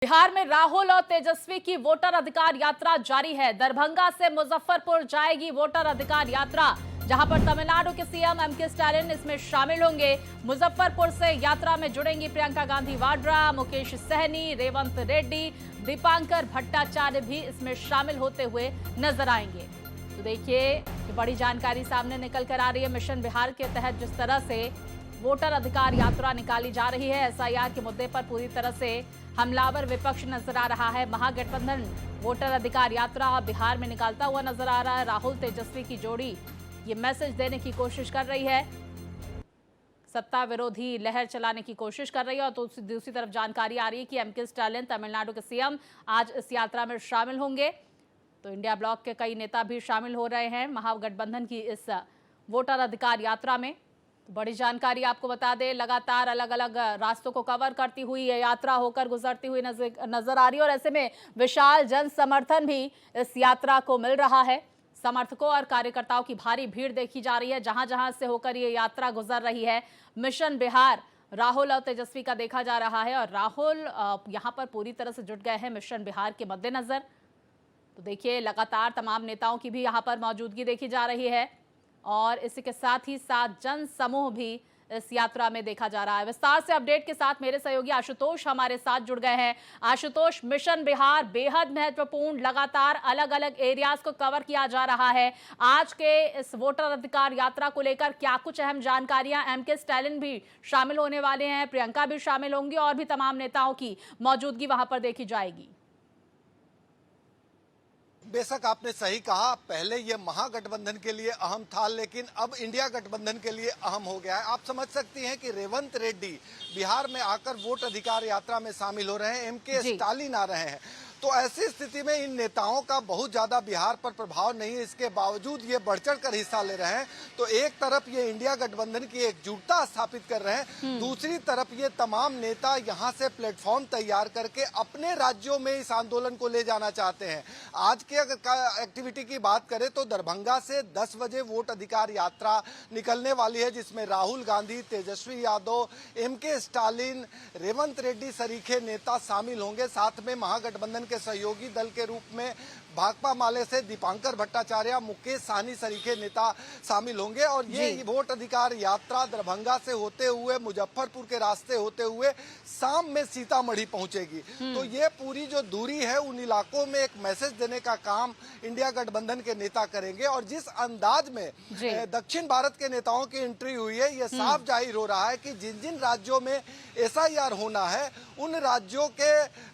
बिहार में राहुल और तेजस्वी की वोटर अधिकार यात्रा जारी है। दरभंगा से मुजफ्फरपुर जाएगी वोटर अधिकार यात्रा, जहां पर तमिलनाडु के सीएम एमके स्टालिन इसमें शामिल होंगे। मुजफ्फरपुर से यात्रा में जुड़ेंगी प्रियंका गांधी वाड्रा, मुकेश सहनी, रेवंत रेड्डी, दीपांकर भट्टाचार्य भी इसमें शामिल होते हुए नजर आएंगे। तो देखिए, बड़ी जानकारी सामने निकल कर आ रही है। मिशन बिहार के तहत जिस तरह से वोटर अधिकार यात्रा निकाली जा रही है, एसआईआर के मुद्दे पर पूरी तरह से हमलावर विपक्ष नजर आ रहा है। महागठबंधन वोटर अधिकार यात्रा बिहार में निकालता हुआ नजर आ रहा है। राहुल तेजस्वी की जोड़ी ये मैसेज देने की कोशिश कर रही है, सत्ता विरोधी लहर चलाने की कोशिश कर रही है। और तो दूसरी तरफ जानकारी आ रही है कि एमके स्टालिन तमिलनाडु के सीएम आज इस यात्रा में शामिल होंगे। तो इंडिया ब्लॉक के कई नेता भी शामिल हो रहे हैं महागठबंधन की इस वोटर अधिकार यात्रा में। बड़ी जानकारी आपको बता दें, लगातार अलग अलग रास्तों को कवर करती हुई ये यात्रा होकर गुजरती हुई नजर आ रही है। और ऐसे में विशाल जन समर्थन भी इस यात्रा को मिल रहा है। समर्थकों और कार्यकर्ताओं की भारी भीड़ देखी जा रही है जहां जहां से होकर ये यात्रा गुजर रही है। मिशन बिहार राहुल और तेजस्वी का देखा जा रहा है, और राहुल यहां पर पूरी तरह से जुट गए हैं मिशन बिहार के मद्देनजर। तो देखिए, लगातार तमाम नेताओं की भी यहां पर मौजूदगी देखी जा रही है, और इसी के साथ ही साथ जन समूह भी इस यात्रा में देखा जा रहा है। विस्तार से अपडेट के साथ मेरे सहयोगी आशुतोष हमारे साथ जुड़ गए हैं। आशुतोष, मिशन बिहार बेहद महत्वपूर्ण, लगातार अलग अलग एरियाज को कवर किया जा रहा है। आज के इस वोटर अधिकार यात्रा को लेकर क्या कुछ अहम जानकारियां? एमके स्टालिन भी शामिल होने वाले हैं, प्रियंका भी शामिल होंगी, और भी तमाम नेताओं की मौजूदगी वहां पर देखी जाएगी। बेशक आपने सही कहा, पहले ये महागठबंधन के लिए अहम था, लेकिन अब इंडिया गठबंधन के लिए अहम हो गया है। आप समझ सकती हैं कि रेवंत रेड्डी बिहार में आकर वोट अधिकार यात्रा में शामिल हो रहे हैं, एमके स्टालिन आ रहे हैं। तो ऐसी स्थिति में इन नेताओं का बहुत ज्यादा बिहार पर प्रभाव नहीं है, इसके बावजूद ये बढ़ चढ़ कर हिस्सा ले रहे हैं। तो एक तरफ ये इंडिया गठबंधन की एकजुटता स्थापित कर रहे हैं, दूसरी तरफ ये तमाम नेता यहाँ से प्लेटफॉर्म तैयार करके अपने राज्यों में इस आंदोलन को ले जाना चाहते हैं। आज की अगर एक्टिविटी की बात करें तो दरभंगा से 10 बजे वोट अधिकार यात्रा निकलने वाली है, जिसमें राहुल गांधी, तेजस्वी यादव, एमके स्टालिन, रेवंत रेड्डी सरीखे नेता शामिल होंगे। साथ में महागठबंधन के सहयोगी दल के रूप में भाकपा माले से दीपांकर भट्टाचार्य, मुकेश सहनी सरीखे नेता शामिल होंगे। और ये वोट अधिकार यात्रा दरभंगा से होते हुए मुजफ्फरपुर के रास्ते होते हुए शाम में सीतामढ़ी पहुंचेगी। तो ये पूरी जो दूरी है उन इलाकों में एक मैसेज देने का काम इंडिया गठबंधन के नेता करेंगे। और जिस अंदाज में दक्षिण भारत के नेताओं की एंट्री हुई है, ये साफ जाहिर हो रहा है कि जिन जिन राज्यों में एसआईआर होना है, उन राज्यों के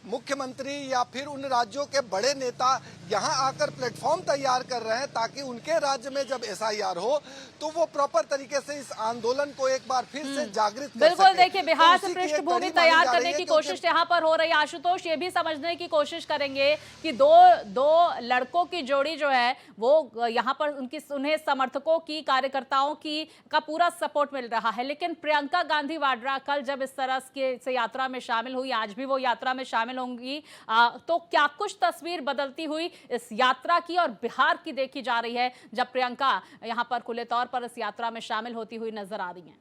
मुख्यमंत्री या फिर उन राज्यों के बड़े नेता यहाँ आकर प्लेटफॉर्म तैयार कर रहे हैं, ताकि उनके राज्य में जब एसआईआर हो तो वो प्रॉपर तरीके से इस आंदोलन को एक बार फिर से जागृत कर बिल्कुल। सके। देखिए, बिहार तो से पृष्ठभूमि तैयार करने की कोशिश यहाँ पर हो रही है। आशुतोष, ये भी समझने की कोशिश करेंगे कि दो लड़कों की जोड़ी जो है वो यहाँ पर उन्हें समर्थकों की, कार्यकर्ताओं की का पूरा सपोर्ट मिल रहा है, लेकिन प्रियंका गांधी वाड्रा कल जब इस तरह से यात्रा में शामिल हुई, आज भी वो यात्रा में शामिल होंगी, तो क्या कुछ तस्वीर बदलती हुई इस यात्रा की और बिहार की देखी जा रही है, जब प्रियंका यहां पर खुले तौर पर इस यात्रा में शामिल होती हुई नजर आ रही हैं?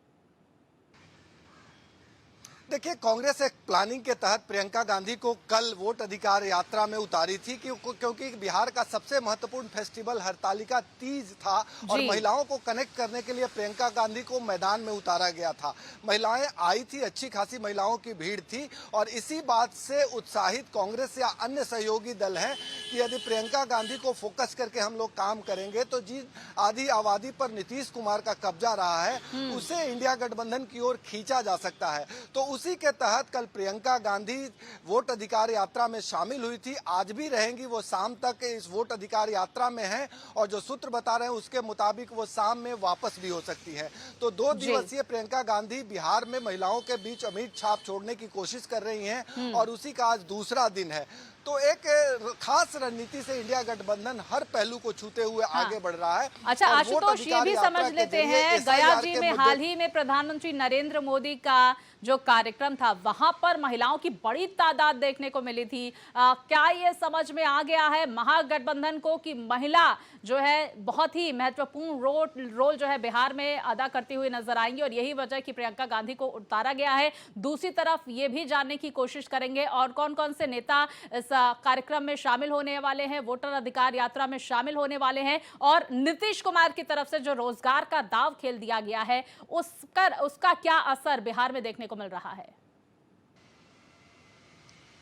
देखिए, कांग्रेस एक प्लानिंग के तहत प्रियंका गांधी को कल वोट अधिकार यात्रा में उतारी थी, क्योंकि बिहार का सबसे महत्वपूर्ण फेस्टिवल हरतालिका तीज था, और महिलाओं को कनेक्ट करने के लिए प्रियंका गांधी को मैदान में उतारा गया था। महिलाएं आई थी, अच्छी खासी महिलाओं की भीड़ थी, और इसी बात से उत्साहित कांग्रेस या अन्य सहयोगी दल हैं कि यदि प्रियंका गांधी को फोकस करके हम लोग काम करेंगे तो जिन आधी आबादी पर नीतीश कुमार का कब्जा रहा है, उसे इंडिया गठबंधन की ओर खींचा जा सकता है। तो उसी के तहत कल प्रियंका गांधी वोट अधिकार यात्रा में शामिल हुई थी, आज भी रहेंगी। वो शाम तक इस वोट अधिकार यात्रा में हैं, और जो सूत्र बता रहे हैं उसके मुताबिक वो शाम में वापस भी हो सकती है। तो 2 दिवसीय प्रियंका गांधी बिहार में महिलाओं के बीच अमिट छाप छोड़ने की कोशिश कर रही हैं, और उसी का आज दूसरा दिन है। तो एक खास रणनीति से इंडिया गठबंधन हर पहलू को छूते हुए आगे बढ़ रहा है। अच्छा और वोट आशुतोष, ये अधिकार भी यात्रा समझ के लेते जरिए हैं, SIR गया जी के में मुद्दे हाल ही में प्रधानमंत्री नरेंद्र मोदी का जो कार्यक्रम था, वहां पर महिलाओं की बड़ी तादाद देखने को मिली थी। क्या ये समझ में आ गया है महागठबंधन को कि महिला जो है बहुत ही महत्वपूर्ण रोल जो है बिहार में अदा करती हुई नजर आएंगी और यही वजह कि प्रियंका गांधी को उतारा गया है? दूसरी तरफ ये भी जानने की कोशिश करेंगे और कौन कौन से नेता इस कार्यक्रम में शामिल होने वाले हैं, वोटर अधिकार यात्रा में शामिल होने वाले हैं, और नीतीश कुमार की तरफ से जो रोजगार का दाव खेल दिया गया है उसका क्या असर बिहार में देखने को मिल रहा है?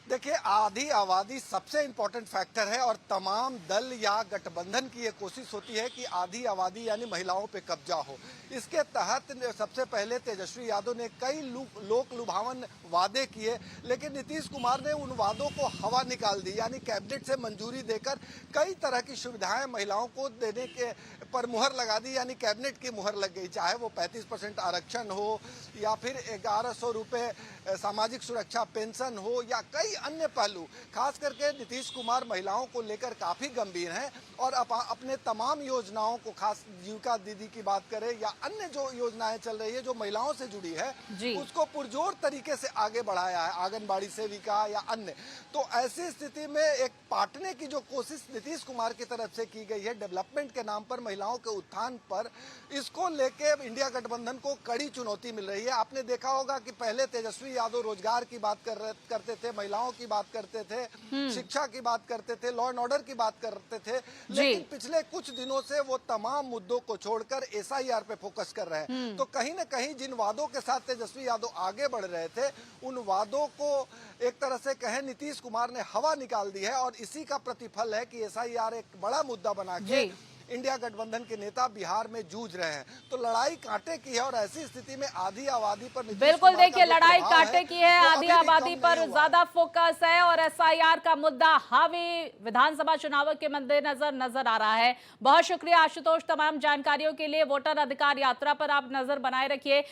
देखिए, आधी आबादी सबसे इंपॉर्टेंट फैक्टर है और तमाम दल या गठबंधन की ये कोशिश होती है कि आधी आबादी यानी महिलाओं पे कब्जा हो। इसके तहत सबसे पहले तेजस्वी यादव ने कई लोक लुभावन वादे किए, लेकिन नीतीश कुमार ने उन वादों को हवा निकाल दी, यानी कैबिनेट से मंजूरी देकर कई तरह की सुविधाएं महिलाओं को देने के पर मुहर लगा दी, यानी कैबिनेट की मुहर लग गई। चाहे वो 35% आरक्षण हो या फिर 1100 रुपये सामाजिक सुरक्षा पेंशन हो या कई अन्य पहलू। खास करके नीतीश कुमार महिलाओं को लेकर काफी गंभीर हैं और अपने तमाम योजनाओं को, खास जीविका दीदी की बात करें या अन्य जो योजनाएं चल रही है जो महिलाओं से जुड़ी है, उसको पुरजोर तरीके से आगे बढ़ाया है, आंगनबाड़ी सेविका या अन्य। तो ऐसी स्थिति में एक पाटने की जो कोशिश नीतीश कुमार की तरफ से की गई है डेवलपमेंट के नाम पर, महिलाओं के उत्थान पर, इसको लेके इंडिया गठबंधन को कड़ी चुनौती मिल रही है। आपने देखा होगा कि पहले तेजस्वी यादव रोजगार की बात करते थे, महिलाओं की बात करते थे, शिक्षा की बात करते थे, लॉ एंड ऑर्डर की बात करते थे, लेकिन पिछले कुछ दिनों से वो तमाम मुद्दों को छोड़कर SIR पे फोकस कर रहे हैं। तो कहीं ना कहीं जिन वादों के साथ तेजस्वी यादव आगे बढ़ रहे थे, उन वादों को एक तरह से कहें नीतीश कुमार ने हवा निकाल दी है और इसी का प्रतिफल है कि SIR एक बड़ा मुद्दा बना के इंडिया गठबंधन के नेता बिहार में जूझ रहे हैं। तो लड़ाई कांटे की है और ऐसी स्थिति में आधी आबादी पर बिल्कुल, देखिए लड़ाई कांटे की है, आधी आबादी पर ज्यादा फोकस है और SIR का मुद्दा हावी विधानसभा चुनाव के मद्देनजर नजर आ रहा है। बहुत शुक्रिया आशुतोष तमाम जानकारियों के लिए। वोटर अधिकार यात्रा पर आप नजर बनाए रखिए।